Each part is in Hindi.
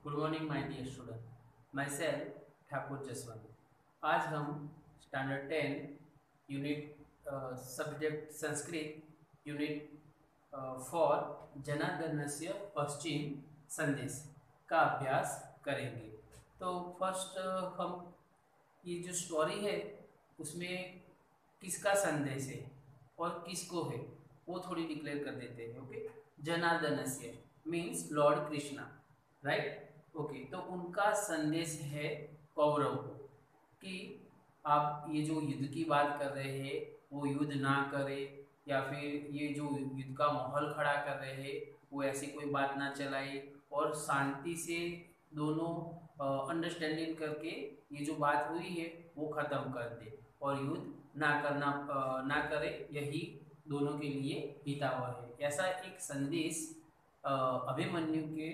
Good morning my dear student, myself Thakur Jaswant. आज हम standard 10 unit subject Sanskrit unit four जनार्दनस्य पश्चिम संदेश का अभ्यास करेंगे। तो फर्स्ट हम ये जो स्टोरी है उसमें किसका संदेश है और किसको है वो थोड़ी डिक्लेयर कर देते हैं। ओके, जनार्दनस्य means lord Krishna, right. Okay, तो उनका संदेश है कौरव को कि आप ये जो युद्ध की बात कर रहे हैं वो युद्ध ना करे, या फिर ये जो युद्ध का माहौल खड़ा कर रहे हैं वो ऐसी कोई बात ना चलाए, और शांति से दोनों अंडरस्टैंडिंग करके ये जो बात हुई है वो ख़त्म कर दे और युद्ध ना करे, यही दोनों के लिए हितावह है। ऐसा एक संदेश अभिमन्यु के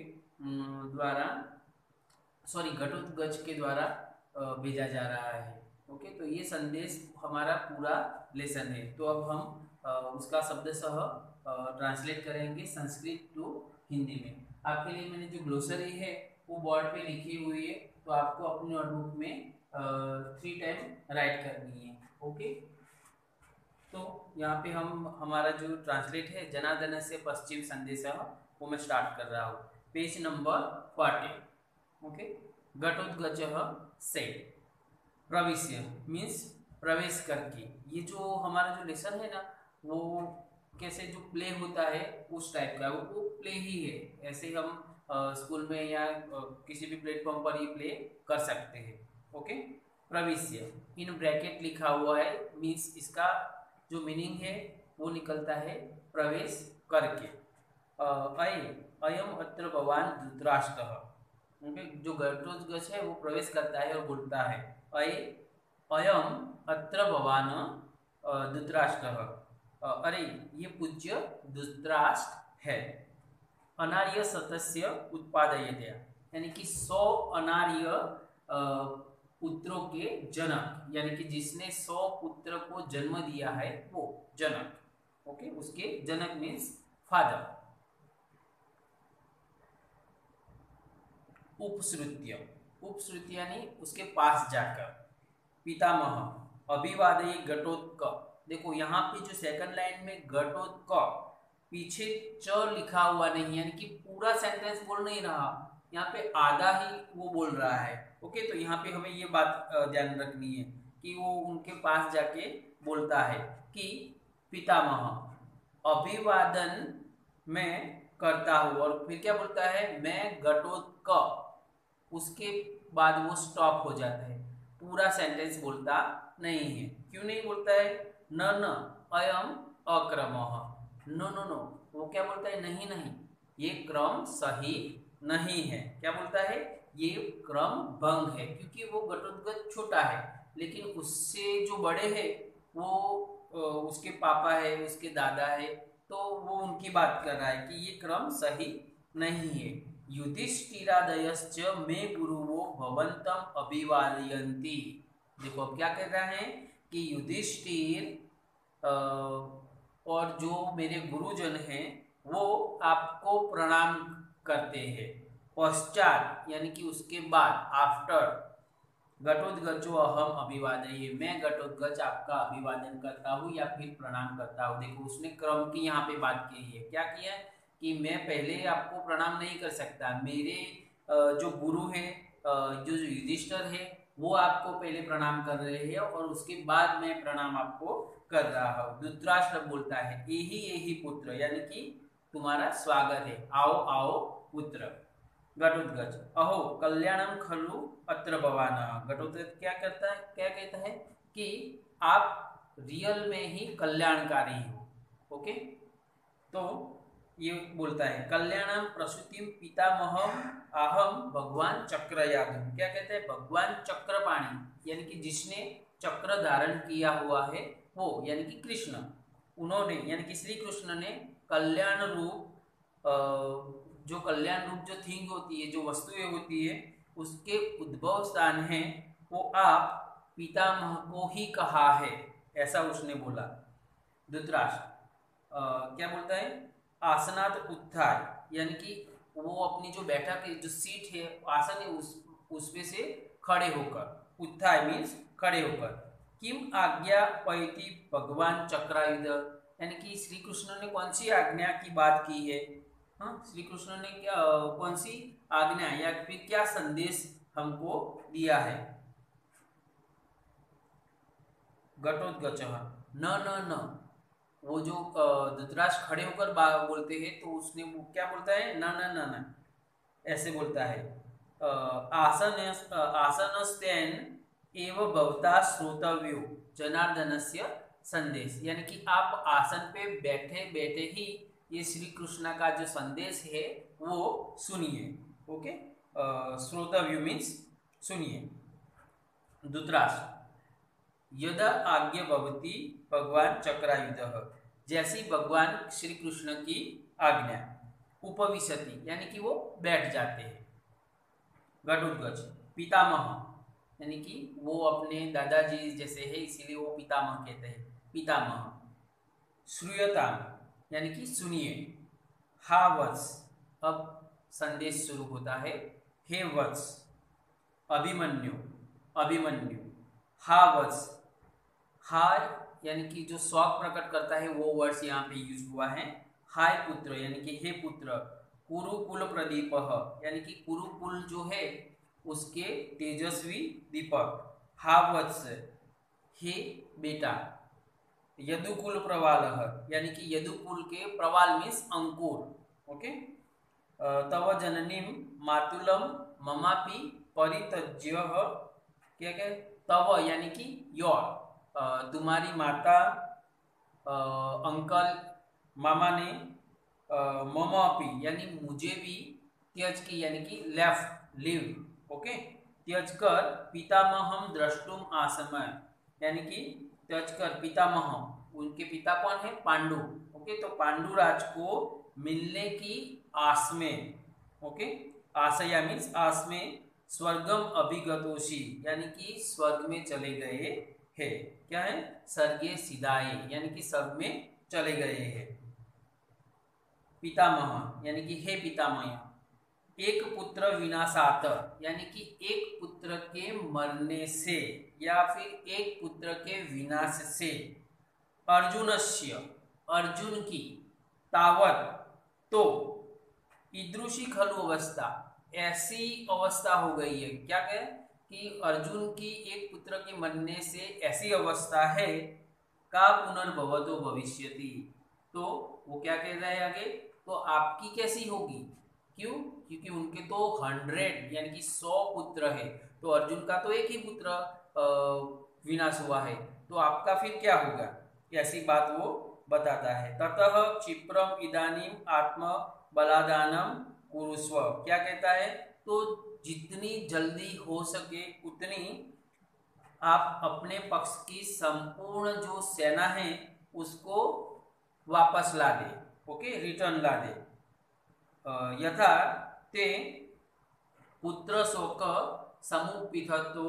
द्वारा घटोत्कच के द्वारा भेजा जा रहा है। ओके, तो ये संदेश हमारा पूरा लेसन है। तो अब हम उसका शब्दशः ट्रांसलेट करेंगे संस्कृत टू हिंदी में। आपके लिए मैंने जो ग्लोसरी है वो बोर्ड पे लिखी हुई है, तो आपको अपनी नोटबुक में 3 टाइम राइट करनी है। ओके, तो यहाँ पे हम हमारा जो ट्रांसलेट है जनार्दनस्य पश्चिम संदेश वो मैं स्टार्ट कर रहा हूँ। Page number 40। ओके, घटोत्कचः सेड, प्रविश्य मीन्स प्रवेश करके। ये जो हमारा जो लेसन है ना वो कैसे जो प्ले होता है उस टाइप का, वो प्ले ही है। ऐसे हम स्कूल में या किसी भी प्लेटफॉर्म पर ये प्ले कर सकते हैं। ओके, प्रविश्य इन ब्रैकेट लिखा हुआ है, मीन्स इसका जो मीनिंग है वो निकलता है प्रवेश करके। अयम अत्र भवान धृतराष्ट्रः, जो घटोत्कच है वो प्रवेश करता है और बोलता है अयम अत्र भवान धृतराष्ट्रः, अरे ये पूज्य धृतराष्ट्र है। अनार्य सतस्य उत्पादयते, यानी कि 100 अनार्य पुत्रों के जनक, यानी कि जिसने 100 पुत्र को जन्म दिया है वो जनक। ओके, उसके जनक मीन्स फादर। उपसृत्य यानी उसके पास जाकर। पितामह अभिवादये घटोत्कच, देखो यहाँ पे जो सेकंड लाइन में घटोत्कच पीछे च लिखा हुआ नहीं, यानी कि पूरा सेंटेंस बोल नहीं रहा, यहाँ पे आधा ही वो बोल रहा है। ओके, तो यहाँ पे हमें ये बात ध्यान रखनी है कि वो उनके पास जाके बोलता है कि पितामह अभिवादन मैं करता हूँ, और फिर क्या बोलता है मैं घटोत्कच, उसके बाद वो स्टॉप हो जाता है, पूरा सेंटेंस बोलता नहीं है। क्यों नहीं बोलता है? न अयम अक्रमः, नो नो नो, वो क्या बोलता है? नहीं नहीं, ये क्रम सही नहीं है। क्या बोलता है? ये क्रम भंग है, क्योंकि वो घटोत्कच छोटा है, लेकिन उससे जो बड़े हैं वो उसके पापा है, उसके दादा है, तो वो उनकी बात कर रहा है कि ये क्रम सही नहीं है। युधिष्ठिरादयश्च मे गुरुवो भवन्तम अभिवादयन्ति, देखो अब क्या कह रहा है कि युधिष्ठिर और जो मेरे गुरुजन हैं वो आपको प्रणाम करते हैं। पश्चात यानी कि उसके बाद, आफ्टर, घटोत्कचो अहम अभिवादये, मैं घटोत्कच आपका अभिवादन करता हूँ या फिर प्रणाम करता हूँ। देखो उसने क्रम की यहाँ पे बात की है। क्या किया है कि मैं पहले आपको प्रणाम नहीं कर सकता, मेरे जो गुरु है जो युधिष्ठिर है वो आपको पहले प्रणाम कर रहे हैं और उसके बाद मैं प्रणाम आपको कर रहा हूँ। धृतराष्ट्र बोलता है यही पुत्र, यानी कि तुम्हारा स्वागत है, आओ आओ पुत्र। घटोत्कच अहो कल्याणम खलु अत्र भवान, घटोत्कच क्या करता है, क्या कहता है कि आप रियल में ही कल्याणकारी हो। ओके, तो ये बोलता है कल्याणम प्रसूतिम पितामहम अहम भगवान चक्रयादुम, क्या कहते हैं? भगवान चक्रपाणी, यानी कि जिसने चक्र धारण किया हुआ है वो, यानी कि कृष्ण, उन्होंने यानी कि श्री कृष्ण ने कल्याण रूप जो कल्याण रूप जो थिंग होती है, जो वस्तुएं होती है, उसके उद्भव स्थान है वो आप पितामह को ही कहा है, ऐसा उसने बोला। धृतराष्ट्र क्या बोलता है? आसनात उत्थाय, यानी कि वो अपनी जो बैठक जो सीट है, आसन है, उसमें से खड़े होकर, उत्थाय मीन्स खड़े होकर। किम आज्ञा पयति भगवान चक्रायुध, यानी कि श्री कृष्ण ने कौन सी आज्ञा की बात की है। हाँ, श्री कृष्ण ने क्या कौन सी आज्ञा या फिर क्या संदेश हमको दिया है। घटोत्कचः न न न, वो जो धृतराष्ट्र खड़े होकर बोलते हैं तो उसने वो क्या बोलता है, न न न न ऐसे बोलता है। आसनस्तेन एव भवता श्रोतव्यो जनार्दनस्य संदेश, यानी कि आप आसन पे बैठे बैठे ही ये श्री कृष्ण का जो संदेश है वो सुनिए। ओके, श्रोतव्यो मीन्स सुनिए। धृतराष्ट्र यदा आज्ञा भवती भगवान चक्रायुधः, जैसी भगवान श्री कृष्ण की आज्ञा, उपविशति यानी कि वो बैठ जाते हैं। घटोत्कच पितामह, यानी कि वो अपने दादाजी जैसे है इसीलिए वो पितामह कहते हैं, पितामह। श्रूयता यानी कि सुनिए। हा वत्स, अब संदेश शुरू होता है। हे वत्स, अभिमन्यु, अभिमन्यु। हा वत्स, हा यानी कि जो शौक प्रकट करता है वो वर्ड्स यहाँ पे यूज हुआ है। हाय पुत्र यानी कि हे पुत्र। कुरुकुल प्रदीप, यानी कि कुरुकुल जो है उसके तेजस्वी दीपक। हा वत्स, हे बेटा। यदुकुल प्रवाल, यानी कि यदुकुल के प्रवाल मीन्स अंकुर। ओके, तव जननीम मातुलम ममापि परित्यज्य, क्या क्या, तव यानी कि योर, तुम्हारी माता, अंकल, मामा ने, ममापि यानी मुझे भी, त्यज की यानी कि लेफ्ट, लिव। ओके, त्यज कर पितामहम द्रष्टुम आसमय, यानी कि त्यज कर पितामह, उनके पिता कौन है, पांडु। ओके, तो पांडुराज को मिलने की आस में, ओके, आशया मीन्स आस में, स्वर्गम अभिगतोषी यानी कि स्वर्ग में चले गए है। क्या है, स्वर्गे सिधाए यानी कि स्वर्ग में चले गए हैं। पितामह यानी कि हे पितामह। एक पुत्र विनाशात, यानी कि एक पुत्र के मरने से या फिर एक पुत्र के विनाश से। अर्जुनस्य, अर्जुन की। तावत, तो। ईदृशी खलु अवस्था, ऐसी अवस्था हो गई है। क्या कहे कि अर्जुन की एक पुत्र के मरने से ऐसी अवस्था है। का पुनर्भवतो भविष्यति, तो वो क्या कह रहा है आगे, तो आपकी कैसी होगी। क्यों, क्योंकि उनके तो 100 यानी कि 100 पुत्र है, तो अर्जुन का तो एक ही पुत्र विनाश हुआ है, तो आपका फिर क्या होगा, ऐसी बात वो बताता है। ततः क्षिप्रम इदानीम आत्म बलादानम कुरुस्व, क्या कहता है, तो जितनी जल्दी हो सके उतनी आप अपने पक्ष की संपूर्ण जो सेना है उसको वापस ला दे। ओके, रिटर्न ला दे। यथा ते पुत्र शोक समुपिथतो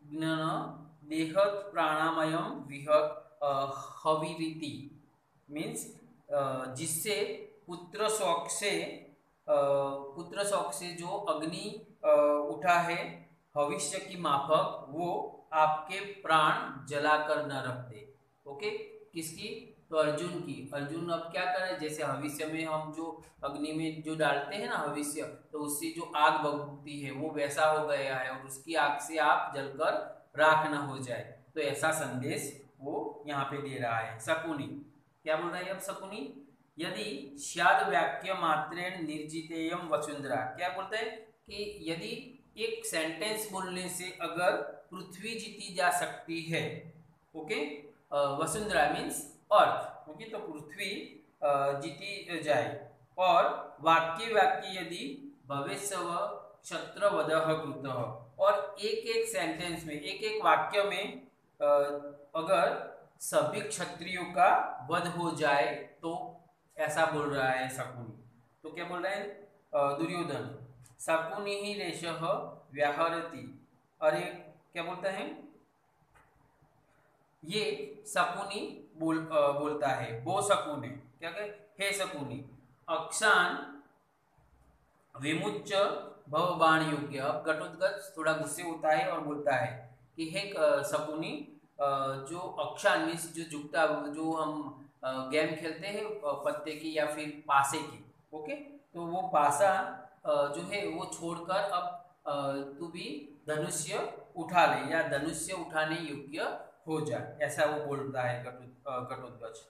ज्ञान देहत प्राणामयम विहत हविरीति, मीन्स जिससे पुत्र शोक से जो अग्नि उठा है भविष्य की माफक, वो आपके प्राण जलाकर न रख दे। ओके, किसकी, तो अर्जुन की। अर्जुन अब क्या करे, जैसे भविष्य में हम जो अग्नि में जो डालते हैं ना भविष्य, तो उससे जो आग भगती है वो वैसा हो गया है और उसकी आग से आप जलकर राख न हो जाए, तो ऐसा संदेश वो यहाँ पे दे रहा है। शकुनी क्या बोल रहा है अब, शकुनी यदि स्याद वाक्य मात्रेण निर्जितेयम वसुंधरा, क्या बोलते हैं कि यदि एक सेंटेंस बोलने से अगर पृथ्वी जीती जा सकती है। Okay, Vasundhara means earth. Okay, तो पृथ्वी जीती जाए। और वाक्य यदि भविष्य क्षत्रवधः कृतः, और एक एक सेंटेंस में, एक एक वाक्य में अगर सभी क्षत्रियों का वध हो जाए, तो ऐसा बोल रहा है शकुनी। तो क्या बोल रहा है दुर्योधन, शकुनी ही रेशः व्याहरति। अरे क्या बोलता है, ये शकुनी बोलता है, वो शकुने क्या कहे, हे शकुनी अक्षान विमुच्च भवबाण योग्य। अब घटोत्कच थोड़ा गुस्से होता है और बोलता है कि हे शकुनी, जो अक्षान मीन्स जो जुगता, जो हम गेम खेलते हैं पत्ते की या फिर पासे की, ओके, तो वो पासा जो है वो छोड़कर अब तू भी धनुष्य उठा ले या धनुष्य उठाने योग्य हो जा, ऐसा वो बोलता है घटोत्कच।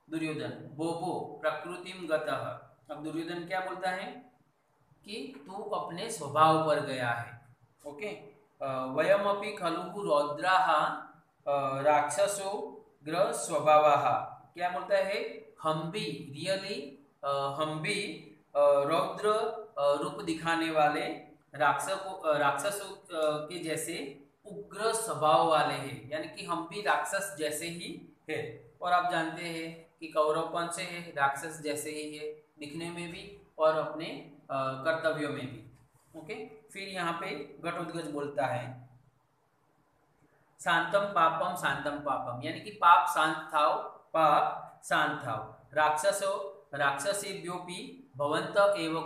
दुर्योधन बोबो प्रकृतिम गतः। अब दुर्योधन क्या बोलता है कि तू अपने स्वभाव पर गया है, ओके। वयमपि खलु रौद्राः राक्षसो ग्रह स्वभावः। क्या बोलता है, हम भी रियली, हम भी रौद्र रूप दिखाने वाले राक्षसों के जैसे उग्र स्वभाव वाले हैं, यानी कि हम भी राक्षस जैसे ही है। और आप जानते हैं कि कौरवपन से है, राक्षस जैसे ही है दिखने में भी और अपने कर्तव्यों में भी, ओके। फिर यहाँ पे घटोत्कच बोलता है शांतम पापम शांतम पापम, यानी कि पाप शांत थाओ, पाप शांत थाओ। राक्षसो राक्षसेभ्योपि भवंत एव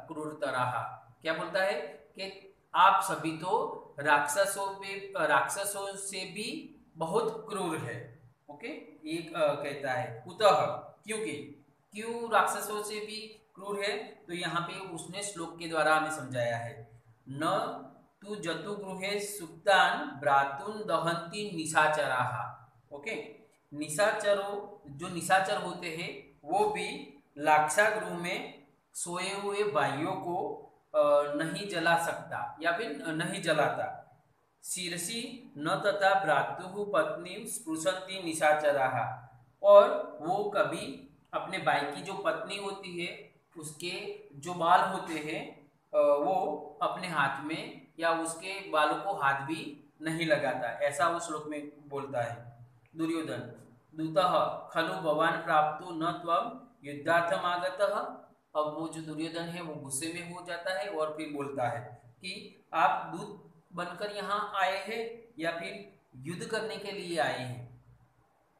क्रूरतराः। क्या बोलता है कि आप सभी तो राक्षसों से भी बहुत क्रूर है, ओके। ये कहता है कुतः, क्योंकि क्यों राक्षसों से भी क्रूर है, तो यहाँ पे उसने श्लोक के द्वारा हमें समझाया है। न तू जतुगृहे सुप्तान भ्रातुन दहंती निशाचराः, ओके। निशाचरों, जो निशाचर होते हैं वो भी लाक्षागृह में सोए हुए भाइयों को नहीं जला सकता या फिर नहीं जलाता। शीर्षि न तथा भ्रातु पत्नी स्पृशंति निशाचराः, और वो कभी अपने भाई की जो पत्नी होती है उसके जो बाल होते हैं वो अपने हाथ में या उसके बालों को हाथ भी नहीं लगाता, ऐसा उस श्लोक में बोलता है। दुर्योधन दूतः खलु भवान प्राप्तो न त्वं युद्धार्थम आगतः। अब वो जो दुर्योधन है वो गुस्से में हो जाता है और फिर बोलता है कि आप दूत बनकर यहाँ आए हैं या फिर युद्ध करने के लिए आए हैं।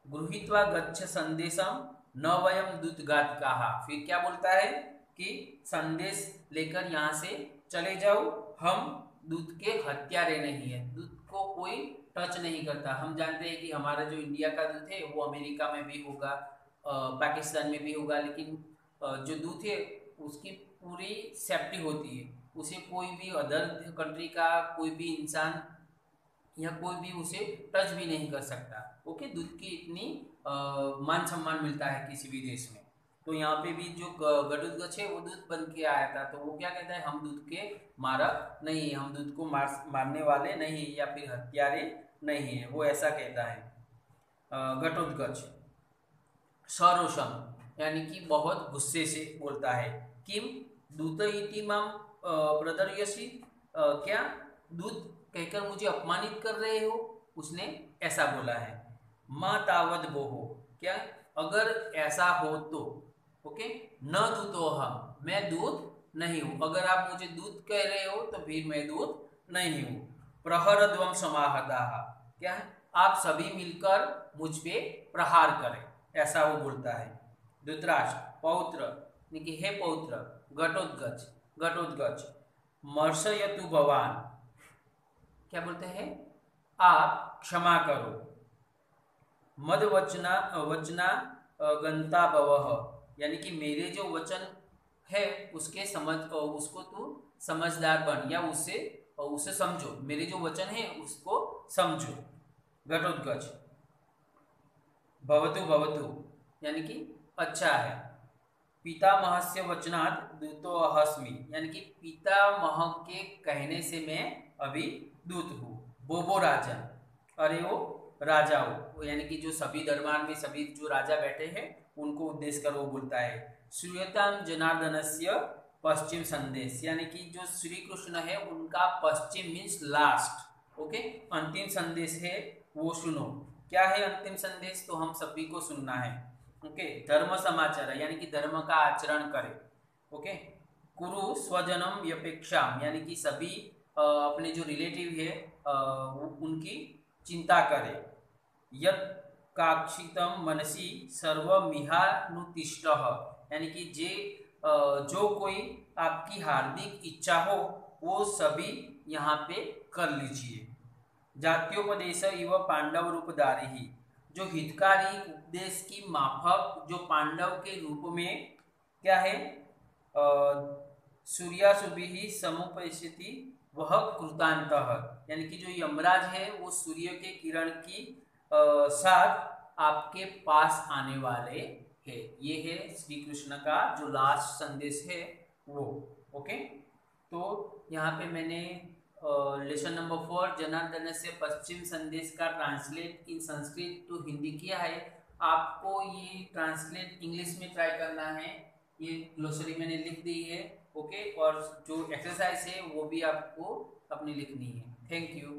गृहीत्वा गच्छ संदेशम न वयम दूतगात कहा। फिर क्या बोलता है कि संदेश लेकर यहाँ से चले जाओ, हम दूत के हत्यारे नहीं है, दूत को कोई टच नहीं करता। हम जानते हैं कि हमारा जो इंडिया का दूत है वो अमेरिका में भी होगा, पाकिस्तान में भी होगा, लेकिन जो दूत है उसकी पूरी सेफ्टी होती है, उसे कोई भी अदर कंट्री का कोई भी इंसान या कोई भी उसे टच भी नहीं कर सकता, ओके। दूध की इतनी मान सम्मान मिलता है किसी भी देश में। तो यहाँ पे भी जो घटोत्कच है वो दूध बन के आया था, तो वो क्या कहता है, हम दूध के मारक नहीं, हम दूध को मारने वाले नहीं या फिर हत्यारे नहीं है, वो ऐसा कहता है घटोत्कच। सरोषम, यानी कि बहुत गुस्से से बोलता है। किम दूत इति माम प्रदर्यसी, क्या दूत कहकर मुझे अपमानित कर रहे हो, उसने ऐसा बोला है। माँ तावद बोहो, क्या अगर ऐसा हो तो, ओके। न दूतो हम, मैं दूत नहीं हूं, अगर आप मुझे दूत कह रहे हो तो फिर मैं दूत नहीं हूं। प्रहरध्वम समाहता, क्या है, आप सभी मिलकर मुझ पे प्रहार करें, ऐसा वो बोलता है। धृतराष्ट्र पौत्र, हे पौत्र घटोत्कच, घटोत्कच मर्शयतु भवान, क्या बोलते हैं, आप क्षमा करो। मद वचना वचना गंता भवः, यानी कि मेरे जो वचन है उसके उसको तू समझदार बन या उसे समझो, मेरे जो वचन है उसको समझो। घटोत्कच भवतु भवतु, यानी कि अच्छा है। पितामहस्य वचनात् दूतो अहस्मि, यानी कि पितामह के कहने से मैं अभी दूत हूँ। बोबो राजन, अरे वो राजा हो, यानी कि जो सभी दरबार में सभी जो राजा बैठे हैं उनको उद्देश्य कर वो बोलता है। श्रूयताम जनार्दनस्य पश्चिम संदेश, यानी कि जो श्री कृष्ण है उनका पश्चिम मीन्स लास्ट, ओके, अंतिम संदेश है वो सुनो। क्या है अंतिम संदेश, तो हम सभी को सुनना है, ओके। धर्म समाचार, यानी कि धर्म का आचरण करे, ओके। कुरु स्वजनम व्यपेक्षा, यानी कि सभी अपने जो रिलेटिव है उनकी चिंता करे। यत् काक्षितम मनसी सर्वमिहानुतिष्ठः, यानी कि जो कोई आपकी हार्दिक इच्छा हो वो सभी यहाँ पे कर लीजिए। जात्योपदेश इव पांडव रूपधारी ही, जो हितकारी उपदेश की माफक जो पांडव के रूप में क्या है सूर्याशुभि ही समुपस्थिति वह कृतांत, यानी कि जो यमराज है वो सूर्य के किरण की साथ आपके पास आने वाले है। ये है श्री कृष्ण का जो लास्ट संदेश है वो। ओके, तो यहाँ पे मैंने लेसन नंबर 4 जनार्दन से पश्चिम संदेश का translate in Sanskrit to Hindi किया है। आपको ये ट्रांसलेट इंग्लिश में ट्राई करना है, ये ग्लोसरी मैंने लिख दी है। ओके, और जो एक्सरसाइज है वो भी आपको अपनी लिखनी है। Thank you.